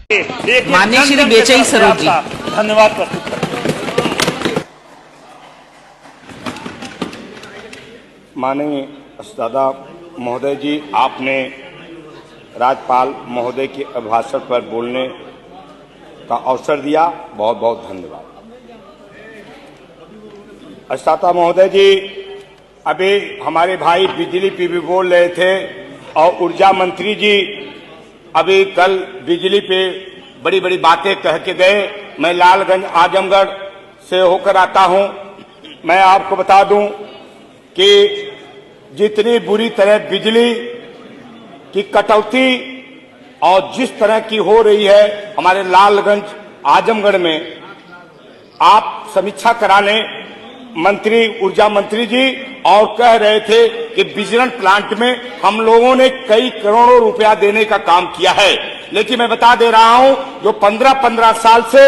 माननीय श्री बेचई सरोज जी, धन्यवाद प्रस्तुत करते हैं। माननीय दादा महोदय जी, आपने राज्यपाल महोदय के अभिभाषण पर बोलने का अवसर दिया, बहुत बहुत धन्यवाद। अस्ताता महोदय जी, अभी हमारे भाई बिजली पे भी बोल रहे थे और ऊर्जा मंत्री जी अभी कल बिजली पे बड़ी बड़ी बातें कह के गए। मैं लालगंज आजमगढ़ से होकर आता हूं। मैं आपको बता दूं कि जितनी बुरी तरह बिजली की कटौती और जिस तरह की हो रही है हमारे लालगंज आजमगढ़ में, आप समीक्षा कराने मंत्री ऊर्जा मंत्री जी और कह रहे थे कि बिजली प्लांट में हम लोगों ने कई करोड़ों रुपया देने का काम किया है। लेकिन मैं बता दे रहा हूं, जो 15-15 साल से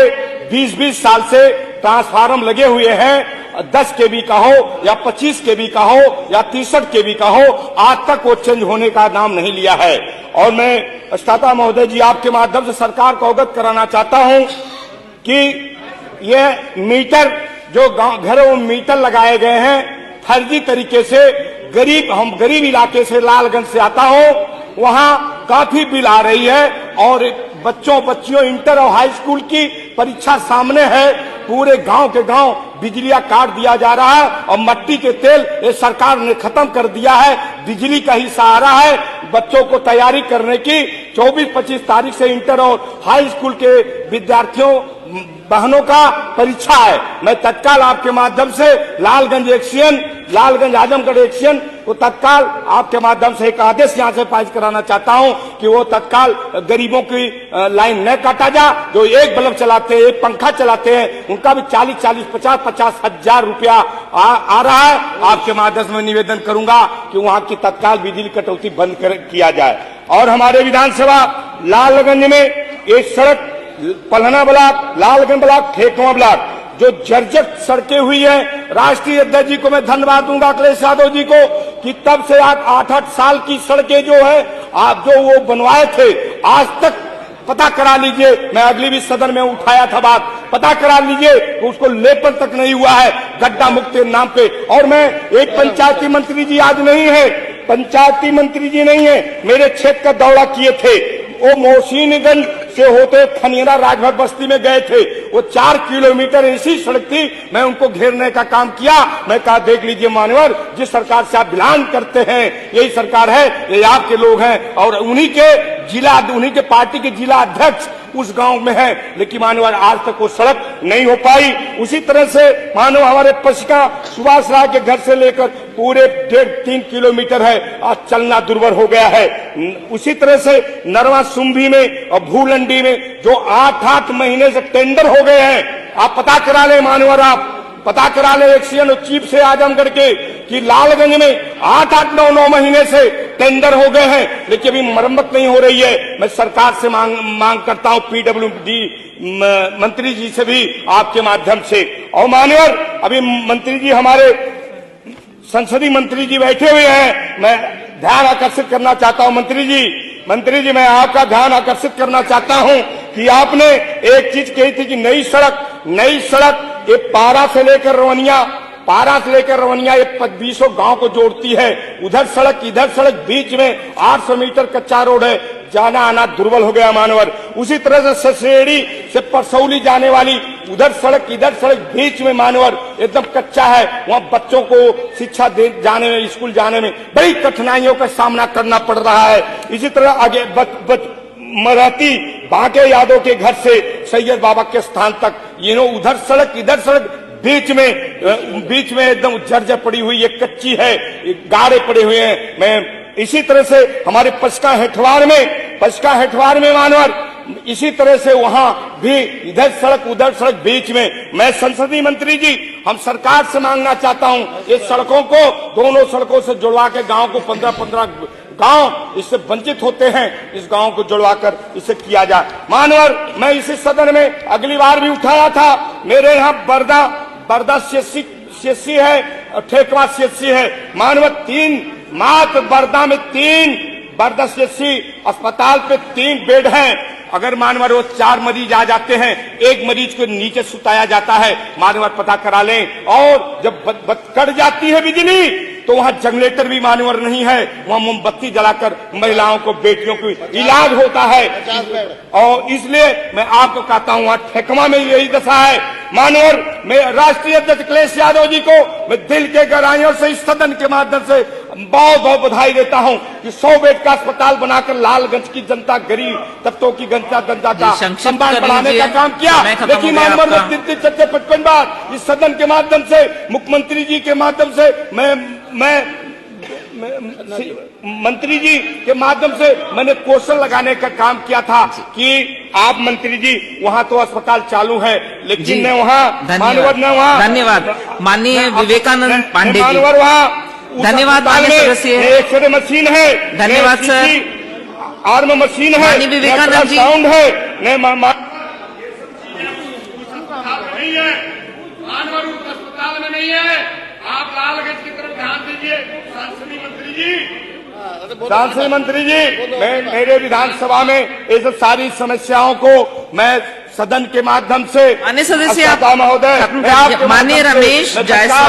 20-20 साल से ट्रांसफार्मर लगे हुए हैं, 10 केवी का हो या 25 केवी का हो या 63 केवी का हो, आज तक वो चेंज होने का नाम नहीं लिया है। और मैं अस्ताता महोदय जी आपके माध्यम से सरकार को अवगत कराना चाहता हूं कि ये मीटर जो गांव घरों में मीटर लगाए गए हैं फर्जी तरीके से, हम गरीब इलाके से लालगंज से आता हूं, वहां काफी बिल आ रही है और बच्चियों इंटर और हाई स्कूल की परीक्षा सामने है। पूरे गांव के गांव बिजलियां काट दिया जा रहा है और मट्टी के तेल ये सरकार ने खत्म कर दिया है। बिजली का ही सहारा है बच्चों को तैयारी करने की। 24-25 तारीख से इंटर और हाई स्कूल के विद्यार्थियों बहनों का परीक्षा है। मैं तत्काल आपके माध्यम से लालगंज आजमगढ़ एक्शन को तत्काल आपके माध्यम से एक आदेश यहां से पारित कराना चाहता हूं कि वो तत्काल गरीबों की लाइन न काटा जा। जो एक बल्ब चलाते हैं, एक पंखा चलाते हैं, उनका भी 40-40, 50-50 हजार रुपया आ रहा है। आपके माध्यम से मैं निवेदन करूंगा कि वहां की तत्काल बिजली कटौती बंद किया जाए। और हमारे विधानसभा लालगंज में एक सड़क पलहना ब्लॉक, लालगंज ब्लॉक, ठेकुआ ब्लॉक जो जर्जर सड़कें हुई है, राष्ट्रीय अध्यक्ष जी को मैं धन्यवाद दूंगा, अखिलेश यादव जी को, कि तब से 8-8 साल की सड़कें जो है आप जो वो बनवाए थे, आज तक पता करा लीजिए। मैं अगली भी सदन में उठाया था बात, पता करा लीजिए, उसको लेपन तक नहीं हुआ है गड्ढा मुक्त नाम पे। और मैं एक पंचायती मंत्री जी आज नहीं है, पंचायती मंत्री जी नहीं है, मेरे क्षेत्र का दौरा किए थे, वो मोहसिनगंज से होते खनियरा राजभर बस्ती में गए थे। वो 4 किलोमीटर ऐसी सड़क थी, मैं उनको घेरने का काम किया। मैं कहा देख लीजिए मानवर, जिस सरकार से आप बिलान करते हैं यही सरकार है, ये आपके लोग हैं और उन्हीं के पार्टी के जिला अध्यक्ष उस गांव में है, लेकिन मानवर आज तक वो सड़क नहीं हो पाई। उसी तरह से मानो हमारे पशिका सुभाष राय के घर से लेकर पूरे 1.5-3 किलोमीटर है, आज चलना दुर्भर हो गया है। उसी तरह से नरवा सुंभी में और भूलंडी में जो 8-8 महीने से टेंडर हो गए हैं, आप पता करा ले मानवर, आप पता करा ले एक्सीएन चीफ से आजमगढ़ के कि लालगंज में 8-9 महीने से टेंडर हो गए हैं, लेकिन अभी मरम्मत नहीं हो रही है। मैं सरकार से मांग करता हूं, पीडब्ल्यूडी मंत्री जी से भी आपके माध्यम से। और मान्यवर, अभी मंत्री जी हमारे संसदीय मंत्री जी बैठे हुए हैं, मैं ध्यान आकर्षित करना चाहता हूं। मंत्री जी मैं आपका ध्यान आकर्षित करना चाहता हूं कि आपने एक चीज कही थी कि नई सड़क ये पारा से लेकर रवनिया ये 20 गांव को जोड़ती है। उधर सड़क इधर सड़क, बीच में 800 मीटर कच्चा रोड है, जाना आना दुर्बल हो गया मानवर। उसी तरह से ससेड़ी से परसौली जाने वाली उधर सड़क इधर सड़क, बीच में मानवर एकदम कच्चा है। वहां बच्चों को शिक्षा जाने में, स्कूल जाने में बड़ी कठिनाइयों का सामना करना पड़ रहा है। इसी तरह आगे मराठी बांके यादव के घर से सैयद बाबा के स्थान तक उधर सड़क इधर सड़क, बीच में एकदम जर्जर पड़ी हुई, ये कच्ची है, गाड़े पड़े हुए हैं। मैं इसी तरह से हमारे पचका हेठवार में मानवर, इसी तरह से वहां भी इधर सड़क उधर सड़क, बीच में। मैं संसदीय मंत्री जी, हम सरकार से मांगना चाहता हूं, इस सड़कों को दोनों सड़कों से जुड़वा के गांव को 15-15 गांव इससे वंचित होते हैं, इस गांव को जुड़वाकर इसे किया जाए। मानवर, मैं इसी सदन में अगली बार भी उठाया था, मेरे यहाँ बरदा सीएससी है, ठेकवा सीएससी है। मानवर, मात्र बरदा में 3 बरदस्ती अस्पताल पे 3 बेड हैं, अगर मानवर रोज 4 मरीज आ जाते हैं, एक मरीज को नीचे सुताया जाता है, मानवर पता करा लें। और जब कट जाती है बिजली तो वहां जनरेटर भी मानवर नहीं है, वहां मोमबत्ती जलाकर महिलाओं को, बेटियों को इलाज होता है। और इसलिए मैं आपको कहता हूं वहां ठेकमा में यही दशा है। मानवर मैं राष्ट्रीय अध्यक्ष अखिलेश यादव जी को मैं दिल के गहराइयों से इस सदन के माध्यम से बहुत बहुत बधाई देता हूं कि 100 बेड का अस्पताल बनाकर लालगंज की जनता, गरीब तत्वों की जनता का सम्मान बढ़ाने का काम किया। लेकिन मानवर में 53 बार इस सदन के माध्यम से, मुख्यमंत्री जी के माध्यम से, मैं मंत्री जी के माध्यम से मैंने क्वेश्चन लगाने का काम किया था कि आप मंत्री जी वहां तो अस्पताल चालू है, लेकिन न वहां मानवर, न वहां। धन्यवाद माननीय विवेकानंद पांडे जी। मानवर वहां, धन्यवाद माननीय सदस्य। एक्सरे मशीन है, धन्यवाद सर। आर्म मशीन है, माननीय विवेकानंद जी। साउंड है, नहीं है, मानवर उस अस्पताल में नहीं है। आप लालगंज की तरफ ध्यान दीजिए। सांसदीय मंत्री जी, मैं मेरे विधानसभा में ये सब सारी समस्याओं को मैं सदन के माध्यम से, माननीय सदस्य महोदय, माननीय रमेश जायसवाल।